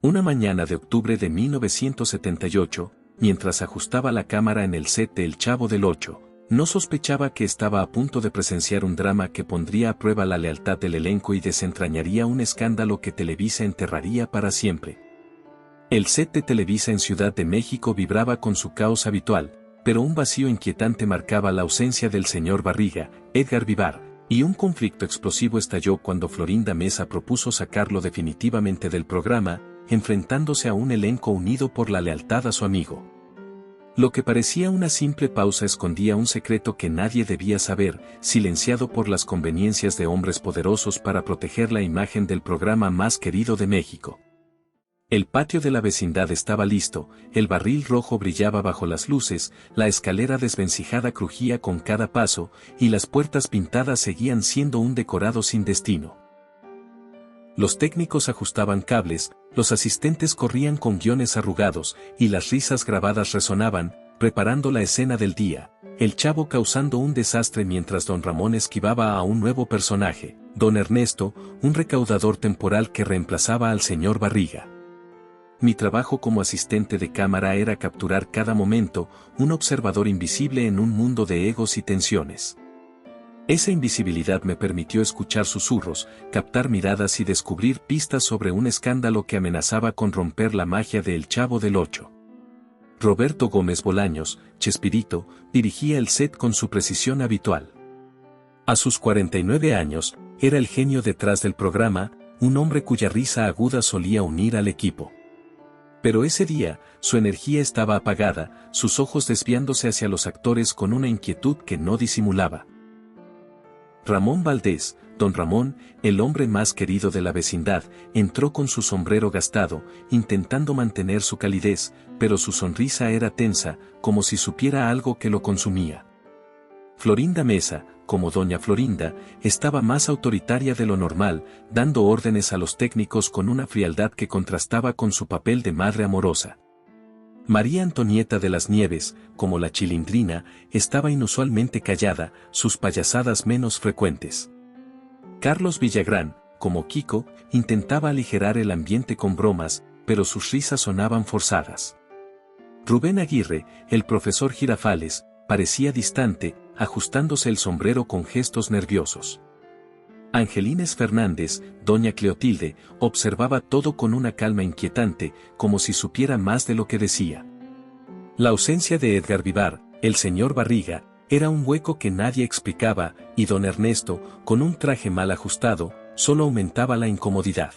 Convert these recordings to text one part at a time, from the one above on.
Una mañana de octubre de 1978, mientras ajustaba la cámara en el set de El Chavo del Ocho, no sospechaba que estaba a punto de presenciar un drama que pondría a prueba la lealtad del elenco y desentrañaría un escándalo que Televisa enterraría para siempre. El set de Televisa en Ciudad de México vibraba con su caos habitual, pero un vacío inquietante marcaba la ausencia del señor Barriga, Edgar Vivar, y un conflicto explosivo estalló cuando Florinda Mesa propuso sacarlo definitivamente del programa, enfrentándose a un elenco unido por la lealtad a su amigo. Lo que parecía una simple pausa escondía un secreto que nadie debía saber, silenciado por las conveniencias de hombres poderosos para proteger la imagen del programa más querido de México. El patio de la vecindad estaba listo, el barril rojo brillaba bajo las luces, la escalera desvencijada crujía con cada paso, y las puertas pintadas seguían siendo un decorado sin destino. Los técnicos ajustaban cables, los asistentes corrían con guiones arrugados, y las risas grabadas resonaban, preparando la escena del día, el Chavo causando un desastre mientras don Ramón esquivaba a un nuevo personaje, don Ernesto, un recaudador temporal que reemplazaba al señor Barriga. Mi trabajo como asistente de cámara era capturar cada momento, un observador invisible en un mundo de egos y tensiones. Esa invisibilidad me permitió escuchar susurros, captar miradas y descubrir pistas sobre un escándalo que amenazaba con romper la magia de El Chavo del Ocho. Roberto Gómez Bolaños, Chespirito, dirigía el set con su precisión habitual. A sus 49 años, era el genio detrás del programa, un hombre cuya risa aguda solía unir al equipo. Pero ese día, su energía estaba apagada, sus ojos desviándose hacia los actores con una inquietud que no disimulaba. Ramón Valdés, don Ramón, el hombre más querido de la vecindad, entró con su sombrero gastado, intentando mantener su calidez, pero su sonrisa era tensa, como si supiera algo que lo consumía. Florinda Mesa, como doña Florinda, estaba más autoritaria de lo normal, dando órdenes a los técnicos con una frialdad que contrastaba con su papel de madre amorosa. María Antonieta de las Nieves, como la Chilindrina, estaba inusualmente callada, sus payasadas menos frecuentes. Carlos Villagrán, como Kiko, intentaba aligerar el ambiente con bromas, pero sus risas sonaban forzadas. Rubén Aguirre, el profesor Girafales, parecía distante, ajustándose el sombrero con gestos nerviosos. Angelines Fernández, doña Cleotilde, observaba todo con una calma inquietante, como si supiera más de lo que decía. La ausencia de Edgar Vivar, el señor Barriga, era un hueco que nadie explicaba, y don Ernesto, con un traje mal ajustado, solo aumentaba la incomodidad.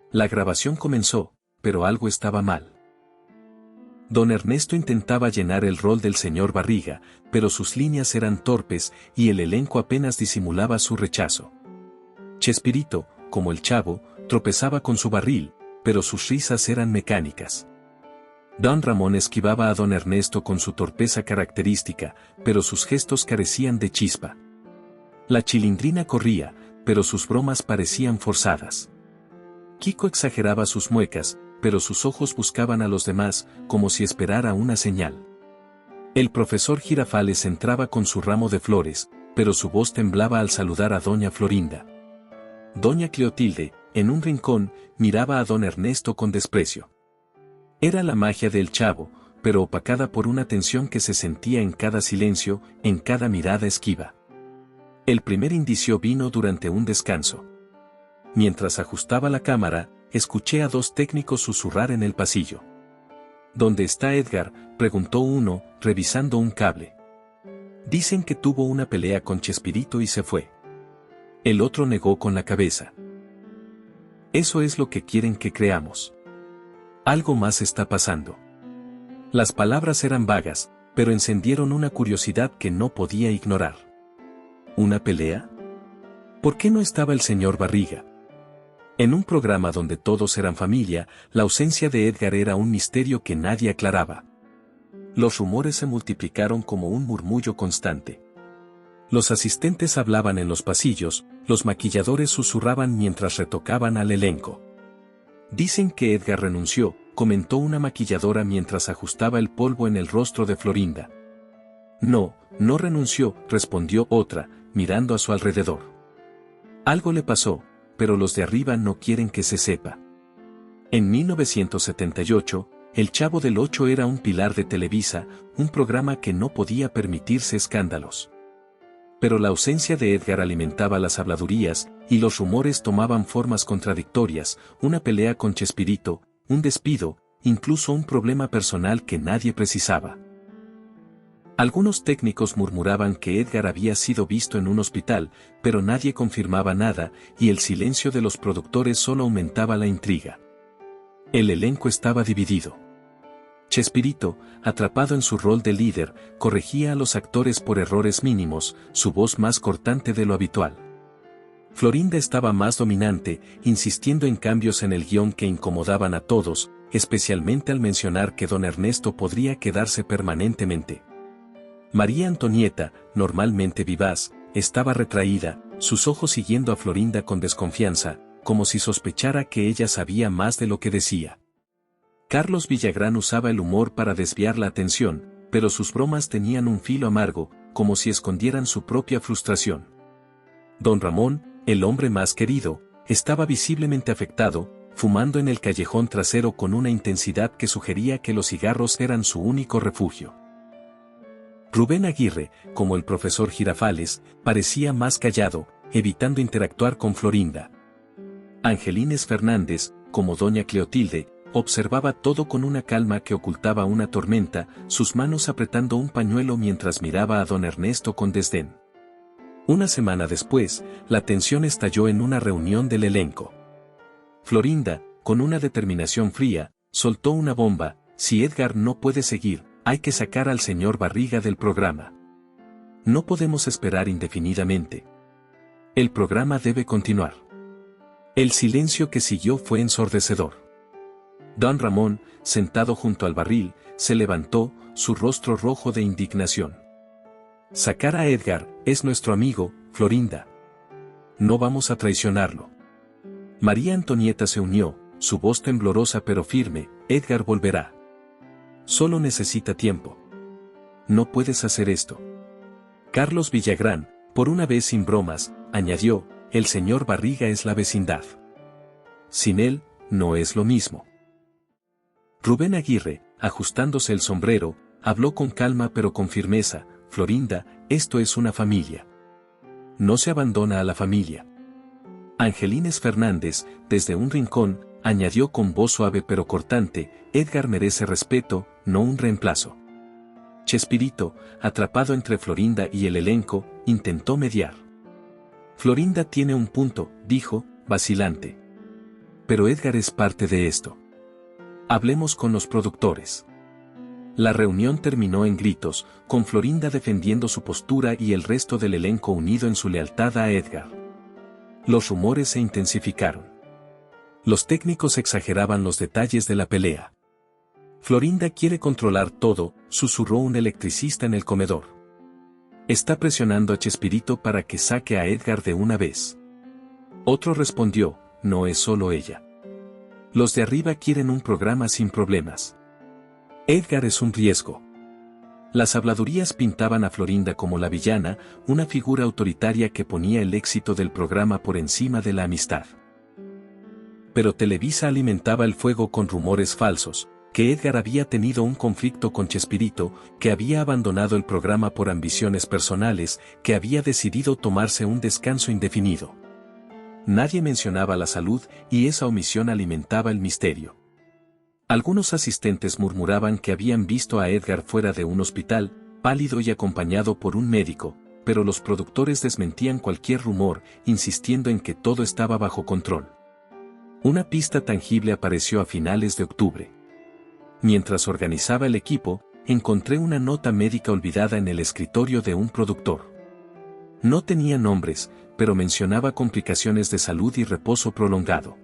La grabación comenzó, pero algo estaba mal. Don Ernesto intentaba llenar el rol del señor Barriga, pero sus líneas eran torpes y el elenco apenas disimulaba su rechazo. Chespirito, como el Chavo, tropezaba con su barril, pero sus risas eran mecánicas. Don Ramón esquivaba a don Ernesto con su torpeza característica, pero sus gestos carecían de chispa. La Chilindrina corría, pero sus bromas parecían forzadas. Kiko exageraba sus muecas, pero sus ojos buscaban a los demás, como si esperara una señal. El profesor Girafales entraba con su ramo de flores, pero su voz temblaba al saludar a doña Florinda. Doña Cleotilde, en un rincón, miraba a don Ernesto con desprecio. Era la magia del Chavo, pero opacada por una tensión que se sentía en cada silencio, en cada mirada esquiva. El primer indicio vino durante un descanso. Mientras ajustaba la cámara, escuché a dos técnicos susurrar en el pasillo. ¿Dónde está Edgar?, preguntó uno, revisando un cable. Dicen que tuvo una pelea con Chespirito y se fue. El otro negó con la cabeza. Eso es lo que quieren que creamos. Algo más está pasando. Las palabras eran vagas, pero encendieron una curiosidad que no podía ignorar. ¿Una pelea? ¿Por qué no estaba el señor Barriga? En un programa donde todos eran familia, la ausencia de Edgar era un misterio que nadie aclaraba. Los rumores se multiplicaron como un murmullo constante. Los asistentes hablaban en los pasillos, los maquilladores susurraban mientras retocaban al elenco. Dicen que Edgar renunció, comentó una maquilladora mientras ajustaba el polvo en el rostro de Florinda. No, no renunció, respondió otra, mirando a su alrededor. Algo le pasó, pero los de arriba no quieren que se sepa. En 1978, El Chavo del Ocho era un pilar de Televisa, un programa que no podía permitirse escándalos. Pero la ausencia de Edgar alimentaba las habladurías, y los rumores tomaban formas contradictorias, una pelea con Chespirito, un despido, incluso un problema personal que nadie precisaba. Algunos técnicos murmuraban que Edgar había sido visto en un hospital, pero nadie confirmaba nada, y el silencio de los productores solo aumentaba la intriga. El elenco estaba dividido. Chespirito, atrapado en su rol de líder, corregía a los actores por errores mínimos, su voz más cortante de lo habitual. Florinda estaba más dominante, insistiendo en cambios en el guión que incomodaban a todos, especialmente al mencionar que don Ernesto podría quedarse permanentemente. María Antonieta, normalmente vivaz, estaba retraída, sus ojos siguiendo a Florinda con desconfianza, como si sospechara que ella sabía más de lo que decía. Carlos Villagrán usaba el humor para desviar la atención, pero sus bromas tenían un filo amargo, como si escondieran su propia frustración. Don Ramón, el hombre más querido, estaba visiblemente afectado, fumando en el callejón trasero con una intensidad que sugería que los cigarros eran su único refugio. Rubén Aguirre, como el profesor Girafales, parecía más callado, evitando interactuar con Florinda. Angelines Fernández, como doña Cleotilde, observaba todo con una calma que ocultaba una tormenta, sus manos apretando un pañuelo mientras miraba a don Ernesto con desdén. Una semana después, la tensión estalló en una reunión del elenco. Florinda, con una determinación fría, soltó una bomba: si Edgar no puede seguir, hay que sacar al señor Barriga del programa. No podemos esperar indefinidamente. El programa debe continuar. El silencio que siguió fue ensordecedor. Don Ramón, sentado junto al barril, se levantó, su rostro rojo de indignación. Sacar a Edgar, es nuestro amigo, Florinda. No vamos a traicionarlo. María Antonieta se unió, su voz temblorosa pero firme: Edgar volverá. Solo necesita tiempo. No puedes hacer esto. Carlos Villagrán, por una vez sin bromas, añadió: el señor Barriga es la vecindad. Sin él, no es lo mismo. Rubén Aguirre, ajustándose el sombrero, habló con calma pero con firmeza: Florinda, esto es una familia. No se abandona a la familia. Angelines Fernández, desde un rincón, añadió con voz suave pero cortante: Edgar merece respeto, no un reemplazo. Chespirito, atrapado entre Florinda y el elenco, intentó mediar. Florinda tiene un punto, dijo, vacilante. Pero Edgar es parte de esto. Hablemos con los productores. La reunión terminó en gritos, con Florinda defendiendo su postura y el resto del elenco unido en su lealtad a Edgar. Los rumores se intensificaron. Los técnicos exageraban los detalles de la pelea. Florinda quiere controlar todo, susurró un electricista en el comedor. Está presionando a Chespirito para que saque a Edgar de una vez. Otro respondió: no es solo ella. Los de arriba quieren un programa sin problemas. Edgar es un riesgo. Las habladurías pintaban a Florinda como la villana, una figura autoritaria que ponía el éxito del programa por encima de la amistad. Pero Televisa alimentaba el fuego con rumores falsos: que Edgar había tenido un conflicto con Chespirito, que había abandonado el programa por ambiciones personales, que había decidido tomarse un descanso indefinido. Nadie mencionaba la salud, y esa omisión alimentaba el misterio. Algunos asistentes murmuraban que habían visto a Edgar fuera de un hospital, pálido y acompañado por un médico, pero los productores desmentían cualquier rumor, insistiendo en que todo estaba bajo control. Una pista tangible apareció a finales de octubre. Mientras organizaba el equipo, encontré una nota médica olvidada en el escritorio de un productor. No tenía nombres, pero mencionaba complicaciones de salud y reposo prolongado.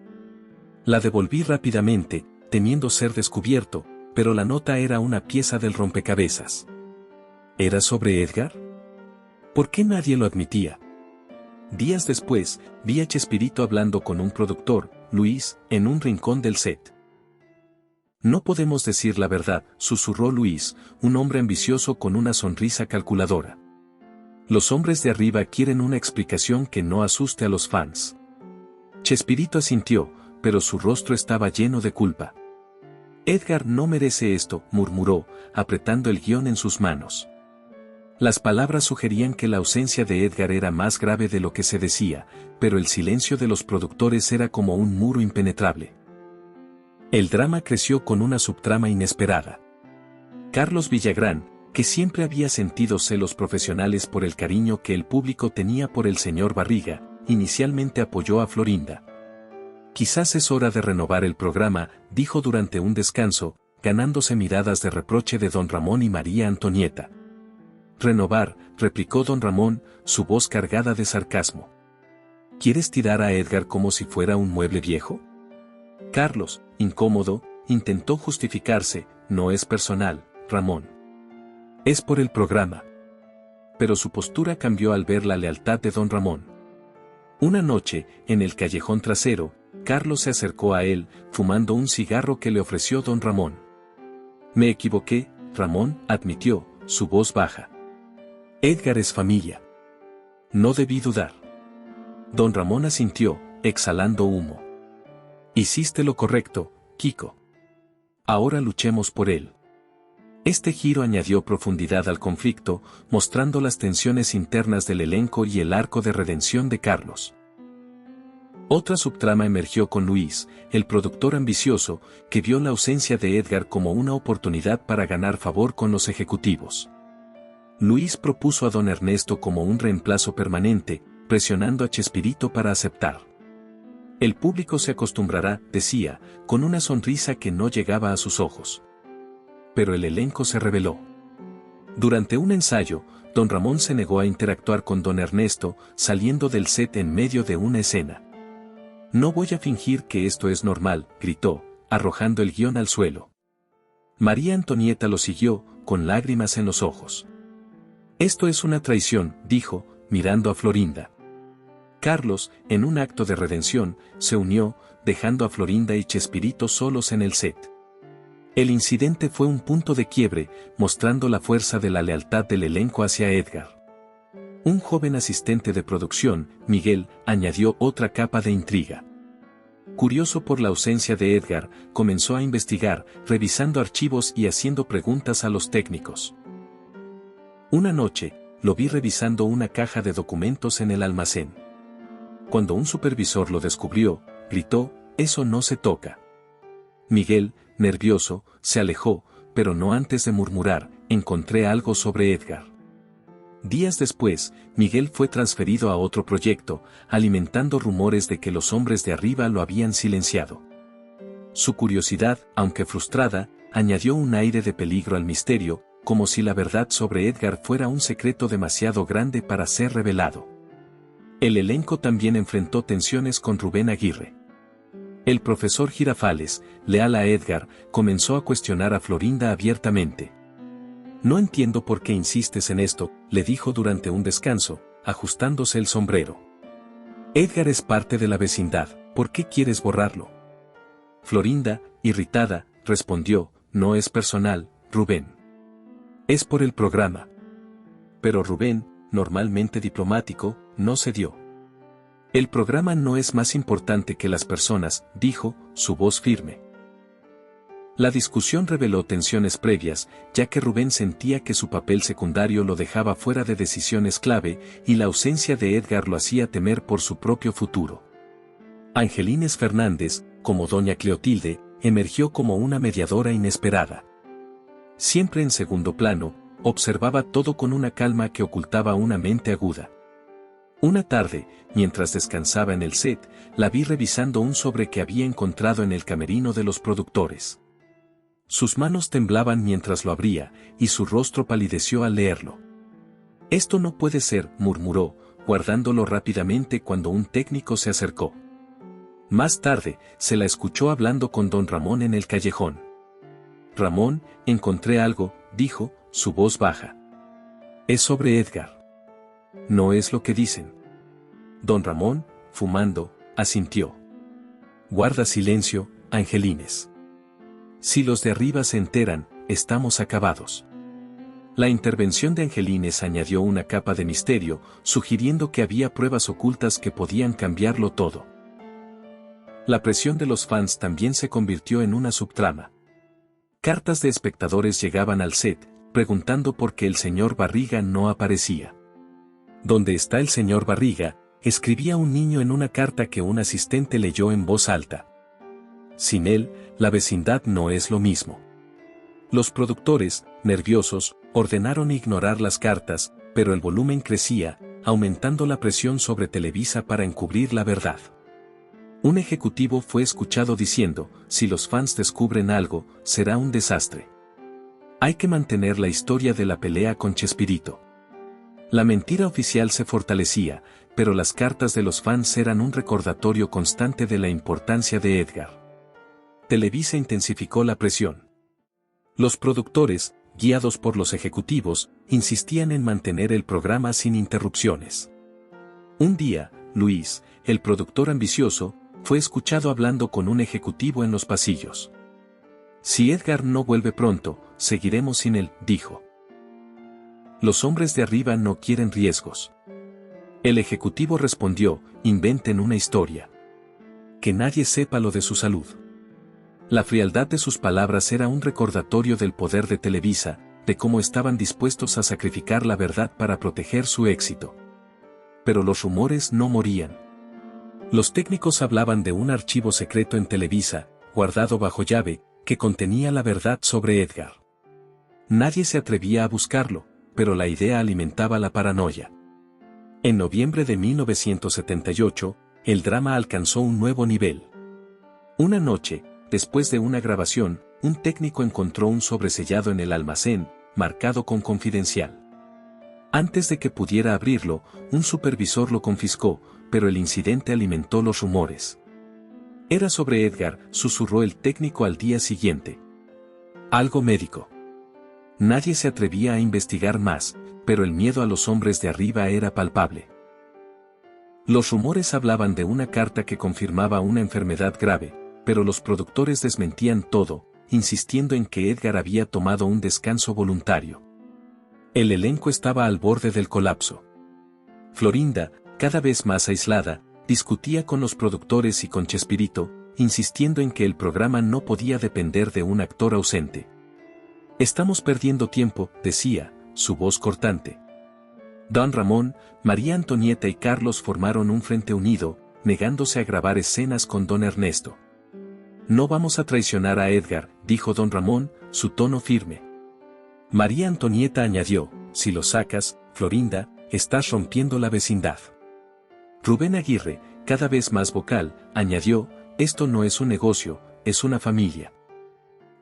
La devolví rápidamente, temiendo ser descubierto, pero la nota era una pieza del rompecabezas. ¿Era sobre Edgar? ¿Por qué nadie lo admitía? Días después, vi a Chespirito hablando con un productor, Luis, en un rincón del set. No podemos decir la verdad, susurró Luis, un hombre ambicioso con una sonrisa calculadora. Los hombres de arriba quieren una explicación que no asuste a los fans. Chespirito asintió, pero su rostro estaba lleno de culpa. Edgar no merece esto, murmuró, apretando el guión en sus manos. Las palabras sugerían que la ausencia de Edgar era más grave de lo que se decía, pero el silencio de los productores era como un muro impenetrable. El drama creció con una subtrama inesperada. Carlos Villagrán, que siempre había sentido celos profesionales por el cariño que el público tenía por el señor Barriga, inicialmente apoyó a Florinda. Quizás es hora de renovar el programa, dijo durante un descanso, ganándose miradas de reproche de don Ramón y María Antonieta. Renovar, replicó don Ramón, su voz cargada de sarcasmo. ¿Quieres tirar a Edgar como si fuera un mueble viejo? Carlos, incómodo, intentó justificarse, no es personal, Ramón. Es por el programa. Pero su postura cambió al ver la lealtad de don Ramón. Una noche, en el callejón trasero, Carlos se acercó a él, fumando un cigarro que le ofreció don Ramón. Me equivoqué, Ramón, admitió, su voz baja. Edgar es familia. No debí dudar. Don Ramón asintió, exhalando humo. Hiciste lo correcto, Kiko. Ahora luchemos por él. Este giro añadió profundidad al conflicto, mostrando las tensiones internas del elenco y el arco de redención de Carlos. Otra subtrama emergió con Luis, el productor ambicioso, que vio la ausencia de Edgar como una oportunidad para ganar favor con los ejecutivos. Luis propuso a don Ernesto como un reemplazo permanente, presionando a Chespirito para aceptar. El público se acostumbrará, decía, con una sonrisa que no llegaba a sus ojos. Pero el elenco se rebeló. Durante un ensayo, don Ramón se negó a interactuar con don Ernesto, saliendo del set en medio de una escena. No voy a fingir que esto es normal, gritó, arrojando el guión al suelo. María Antonieta lo siguió, con lágrimas en los ojos. Esto es una traición, dijo, mirando a Florinda. Carlos, en un acto de redención, se unió, dejando a Florinda y Chespirito solos en el set. El incidente fue un punto de quiebre, mostrando la fuerza de la lealtad del elenco hacia Edgar. Un joven asistente de producción, Miguel, añadió otra capa de intriga. Curioso por la ausencia de Edgar, comenzó a investigar, revisando archivos y haciendo preguntas a los técnicos. Una noche, lo vi revisando una caja de documentos en el almacén. Cuando un supervisor lo descubrió, gritó, «Eso no se toca». Miguel, nervioso, se alejó, pero no antes de murmurar, «Encontré algo sobre Edgar». Días después, Miguel fue transferido a otro proyecto, alimentando rumores de que los hombres de arriba lo habían silenciado. Su curiosidad, aunque frustrada, añadió un aire de peligro al misterio, como si la verdad sobre Edgar fuera un secreto demasiado grande para ser revelado. El elenco también enfrentó tensiones con Rubén Aguirre. El profesor Girafales, leal a Edgar, comenzó a cuestionar a Florinda abiertamente. «No entiendo por qué insistes en esto», le dijo durante un descanso, ajustándose el sombrero. «Edgar es parte de la vecindad, ¿por qué quieres borrarlo?» Florinda, irritada, respondió, «No es personal, Rubén. Es por el programa». Pero Rubén, normalmente diplomático, no cedió. «El programa no es más importante que las personas», dijo, su voz firme. La discusión reveló tensiones previas, ya que Rubén sentía que su papel secundario lo dejaba fuera de decisiones clave, y la ausencia de Edgar lo hacía temer por su propio futuro. Angelines Fernández, como doña Cleotilde, emergió como una mediadora inesperada. Siempre en segundo plano, observaba todo con una calma que ocultaba una mente aguda. Una tarde, mientras descansaba en el set, la vi revisando un sobre que había encontrado en el camerino de los productores. Sus manos temblaban mientras lo abría, y su rostro palideció al leerlo. «Esto no puede ser», murmuró, guardándolo rápidamente cuando un técnico se acercó. Más tarde, se la escuchó hablando con don Ramón en el callejón. «Ramón, encontré algo», dijo, su voz baja. «Es sobre Edgar». «No es lo que dicen». Don Ramón, fumando, asintió. «Guarda silencio, Angelines. Si los de arriba se enteran, estamos acabados». La intervención de Angelines añadió una capa de misterio, sugiriendo que había pruebas ocultas que podían cambiarlo todo. La presión de los fans también se convirtió en una subtrama. Cartas de espectadores llegaban al set, preguntando por qué el señor Barriga no aparecía. ¿Dónde está el señor Barriga?, escribía un niño en una carta que un asistente leyó en voz alta. Sin él, la vecindad no es lo mismo. Los productores, nerviosos, ordenaron ignorar las cartas, pero el volumen crecía, aumentando la presión sobre Televisa para encubrir la verdad. Un ejecutivo fue escuchado diciendo: si los fans descubren algo, será un desastre. Hay que mantener la historia de la pelea con Chespirito. La mentira oficial se fortalecía, pero las cartas de los fans eran un recordatorio constante de la importancia de Edgar. Televisa intensificó la presión. Los productores, guiados por los ejecutivos, insistían en mantener el programa sin interrupciones. Un día, Luis, el productor ambicioso, fue escuchado hablando con un ejecutivo en los pasillos. Si Edgar no vuelve pronto, seguiremos sin él, dijo. Los hombres de arriba no quieren riesgos. El ejecutivo respondió: inventen una historia. Que nadie sepa lo de su salud. La frialdad de sus palabras era un recordatorio del poder de Televisa, de cómo estaban dispuestos a sacrificar la verdad para proteger su éxito. Pero los rumores no morían. Los técnicos hablaban de un archivo secreto en Televisa, guardado bajo llave, que contenía la verdad sobre Edgar. Nadie se atrevía a buscarlo, pero la idea alimentaba la paranoia. En noviembre de 1978, el drama alcanzó un nuevo nivel. Una noche, después de una grabación, un técnico encontró un sobresellado en el almacén, marcado con confidencial. Antes de que pudiera abrirlo, un supervisor lo confiscó, pero el incidente alimentó los rumores. Era sobre Edgar, susurró el técnico al día siguiente. Algo médico. Nadie se atrevía a investigar más, pero el miedo a los hombres de arriba era palpable. Los rumores hablaban de una carta que confirmaba una enfermedad grave, pero los productores desmentían todo, insistiendo en que Edgar había tomado un descanso voluntario. El elenco estaba al borde del colapso. Florinda, cada vez más aislada, discutía con los productores y con Chespirito, insistiendo en que el programa no podía depender de un actor ausente. Estamos perdiendo tiempo, decía, su voz cortante. Don Ramón, María Antonieta y Carlos formaron un frente unido, negándose a grabar escenas con don Ernesto. No vamos a traicionar a Edgar, dijo don Ramón, su tono firme. María Antonieta añadió: si lo sacas, Florinda, estás rompiendo la vecindad. Rubén Aguirre, cada vez más vocal, añadió: esto no es un negocio, es una familia.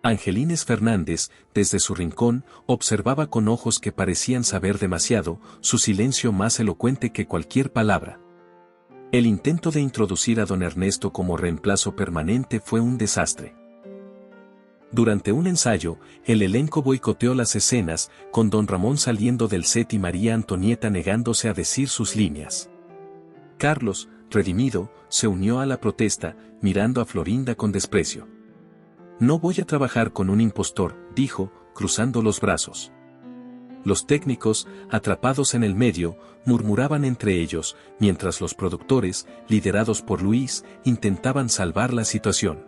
Angelines Fernández, desde su rincón, observaba con ojos que parecían saber demasiado, su silencio más elocuente que cualquier palabra. El intento de introducir a don Ernesto como reemplazo permanente fue un desastre. Durante un ensayo, el elenco boicoteó las escenas, con don Ramón saliendo del set y María Antonieta negándose a decir sus líneas. Carlos, redimido, se unió a la protesta, mirando a Florinda con desprecio. No voy a trabajar con un impostor, dijo, cruzando los brazos. Los técnicos, atrapados en el medio, murmuraban entre ellos, mientras los productores, liderados por Luis, intentaban salvar la situación.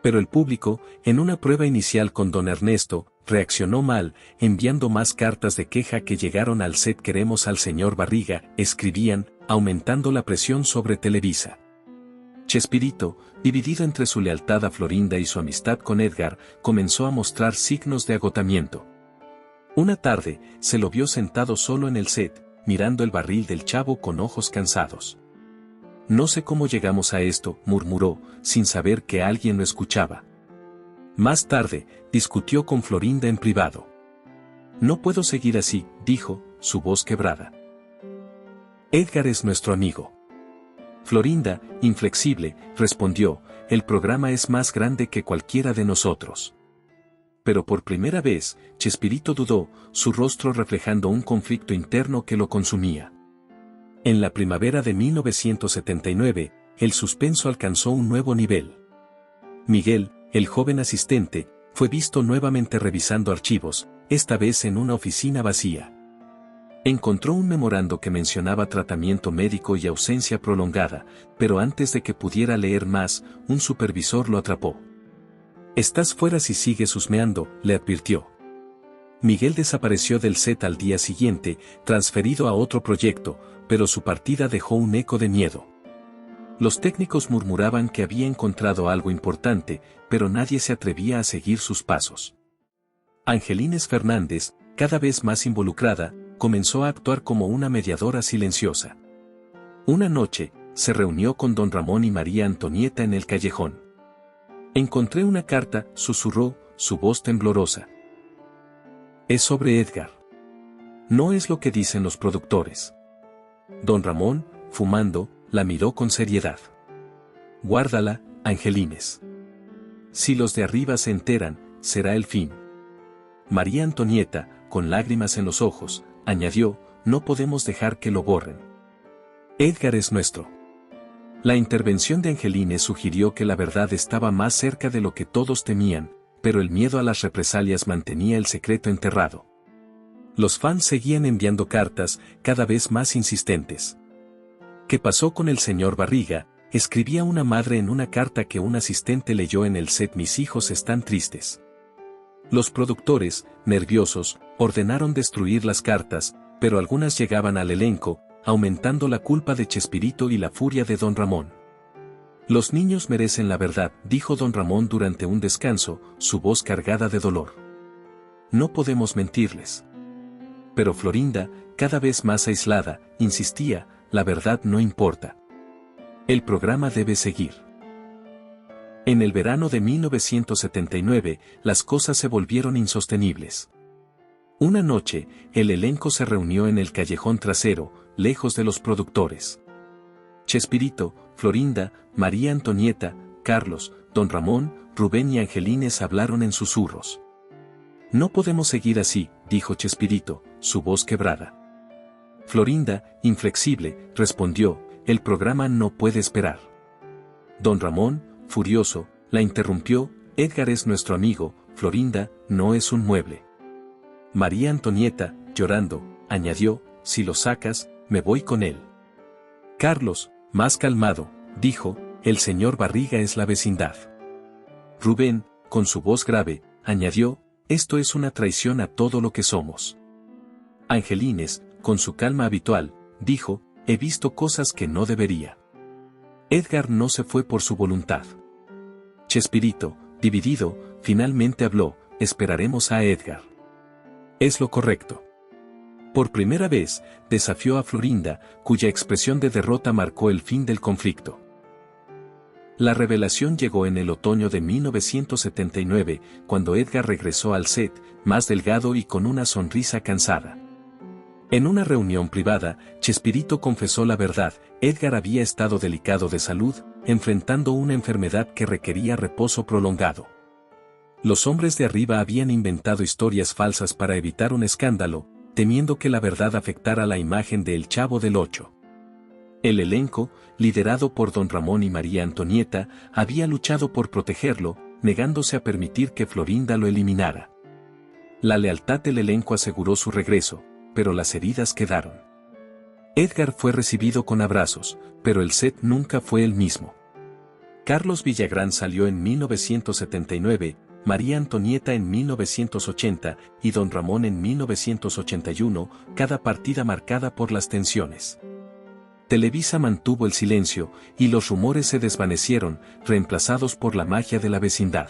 Pero el público, en una prueba inicial con don Ernesto, reaccionó mal, enviando más cartas de queja que llegaron al set. Queremos al señor Barriga, escribían, aumentando la presión sobre Televisa. Chespirito, dividido entre su lealtad a Florinda y su amistad con Edgar, comenzó a mostrar signos de agotamiento. Una tarde, se lo vio sentado solo en el set, mirando el barril del Chavo con ojos cansados. No sé cómo llegamos a esto, murmuró, sin saber que alguien lo escuchaba. Más tarde, discutió con Florinda en privado. No puedo seguir así, dijo, su voz quebrada. Edgar es nuestro amigo. Florinda, inflexible, respondió: el programa es más grande que cualquiera de nosotros. Pero por primera vez, Chespirito dudó, su rostro reflejando un conflicto interno que lo consumía. En la primavera de 1979, el suspenso alcanzó un nuevo nivel. Miguel, el joven asistente, fue visto nuevamente revisando archivos, esta vez en una oficina vacía. Encontró un memorando que mencionaba tratamiento médico y ausencia prolongada, pero antes de que pudiera leer más, un supervisor lo atrapó. «Estás fuera si sigues husmeando», le advirtió. Miguel desapareció del set al día siguiente, transferido a otro proyecto, pero su partida dejó un eco de miedo. Los técnicos murmuraban que había encontrado algo importante, pero nadie se atrevía a seguir sus pasos. Angelines Fernández, cada vez más involucrada, comenzó a actuar como una mediadora silenciosa. Una noche, se reunió con don Ramón y María Antonieta en el callejón. «Encontré una carta», susurró, su voz temblorosa. «Es sobre Edgar. No es lo que dicen los productores». Don Ramón, fumando, la miró con seriedad. «Guárdala, Angelines. Si los de arriba se enteran, será el fin». María Antonieta, con lágrimas en los ojos, añadió: «No podemos dejar que lo borren. Edgar es nuestro». La intervención de Angelines sugirió que la verdad estaba más cerca de lo que todos temían, pero el miedo a las represalias mantenía el secreto enterrado. Los fans seguían enviando cartas, cada vez más insistentes. «¿Qué pasó con el señor Barriga?», escribía una madre en una carta que un asistente leyó en el set. «Mis hijos están tristes». Los productores, nerviosos, ordenaron destruir las cartas, pero algunas llegaban al elenco, aumentando la culpa de Chespirito y la furia de don Ramón. «Los niños merecen la verdad», dijo don Ramón durante un descanso, su voz cargada de dolor. «No podemos mentirles». Pero Florinda, cada vez más aislada, insistía: «La verdad no importa. El programa debe seguir». En el verano de 1979, las cosas se volvieron insostenibles. Una noche, el elenco se reunió en el callejón trasero, lejos de los productores. Chespirito, Florinda, María Antonieta, Carlos, don Ramón, Rubén y Angelines hablaron en susurros. «No podemos seguir así», dijo Chespirito, su voz quebrada. Florinda, inflexible, respondió: «El programa no puede esperar». Don Ramón, furioso, la interrumpió: «Edgar es nuestro amigo, Florinda, no es un mueble». María Antonieta, llorando, añadió: «Si lo sacas, me voy con él». Carlos, más calmado, dijo: «El señor Barriga es la vecindad». Rubén, con su voz grave, añadió: «Esto es una traición a todo lo que somos». Angelines, con su calma habitual, dijo: «He visto cosas que no debería. Edgar no se fue por su voluntad». Chespirito, dividido, finalmente habló: «Esperaremos a Edgar. Es lo correcto». Por primera vez, desafió a Florinda, cuya expresión de derrota marcó el fin del conflicto. La revelación llegó en el otoño de 1979, cuando Edgar regresó al set, más delgado y con una sonrisa cansada. En una reunión privada, Chespirito confesó la verdad: Edgar había estado delicado de salud, enfrentando una enfermedad que requería reposo prolongado. Los hombres de arriba habían inventado historias falsas para evitar un escándalo, temiendo que la verdad afectara la imagen de El Chavo del Ocho. El elenco, liderado por don Ramón y María Antonieta, había luchado por protegerlo, negándose a permitir que Florinda lo eliminara. La lealtad del elenco aseguró su regreso, pero las heridas quedaron. Edgar fue recibido con abrazos, pero el set nunca fue el mismo. Carlos Villagrán salió en 1979, María Antonieta en 1980 y don Ramón en 1981, cada partida marcada por las tensiones. Televisa mantuvo el silencio, y los rumores se desvanecieron, reemplazados por la magia de la vecindad.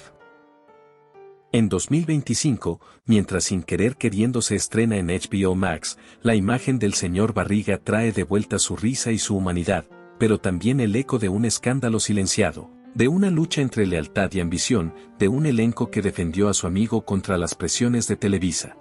En 2025, mientras Sin Querer Queriendo se estrena en HBO Max, la imagen del señor Barriga trae de vuelta su risa y su humanidad, pero también el eco de un escándalo silenciado, de una lucha entre lealtad y ambición, de un elenco que defendió a su amigo contra las presiones de Televisa.